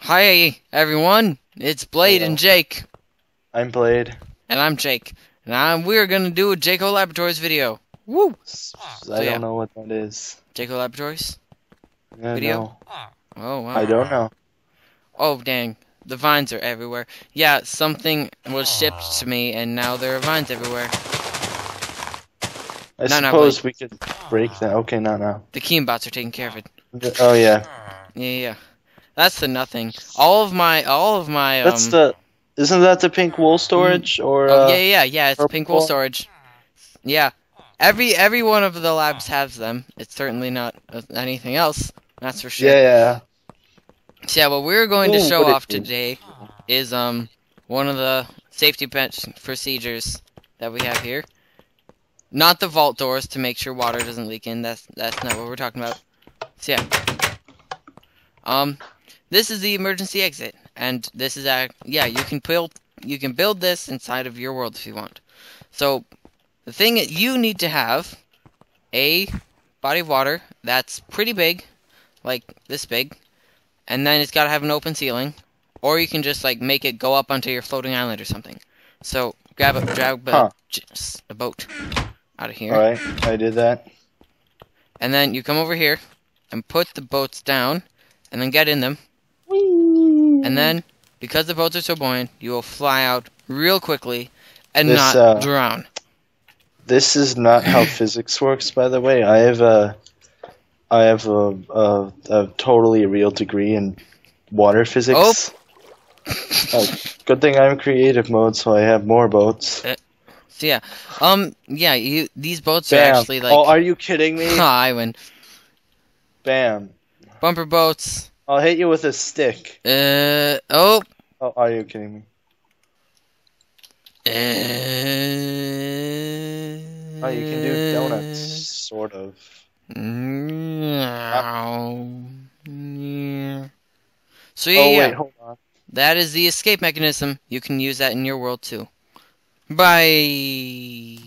Hi everyone, it's Blade Hello. and Jake, I'm Blade. and I'm Jake, and we're gonna do a Jayco Laboratories video. Woo! I So yeah, don't know what that is. Jayco Laboratories Yeah, video. no. Oh I wow. don't know. Oh dang, the vines are everywhere. Yeah, something was shipped to me, and now there are vines everywhere. I No, not Blade. suppose we could break that. Okay, not now. The Keembots are taking care of it. Oh yeah. Yeah. That's the nothing. All of my That's the. Isn't that the pink wool storage or Oh yeah. It's purple pink wool wool? storage. Yeah. Every one of the labs has them. It's certainly not anything else. That's for sure. Yeah. So yeah, what we're going to Ooh, show what it off is. today is one of the safety procedures that we have here. Not the vault doors to make sure water doesn't leak in. That's not what we're talking about. So yeah. This is the emergency exit, and this is you can build this inside of your world if you want. So the thing that you need to have a body of water that's pretty big, like this big, and then it's got to have an open ceiling, or you can just like make it go up onto your floating island or something. So grab Huh. a boat out of here, Alright, I did that. and then you come over here and put the boats down, and then get in them, and then because the boats are so buoyant, you will fly out real quickly and This not drown. this is not how physics works, by the way. I have a totally real degree in water physics. Good thing I'm creative mode, so I have more boats. So yeah, these boats are Bam. actually like. Oh, are you kidding me? I win. Bam. Bumper boats. I'll hit you with a stick. Oh. Oh, are you kidding me? Oh, you can do donuts, sort of. So Oh, yeah, wait, hold on. that is the escape mechanism. You can use that in your world too. Bye.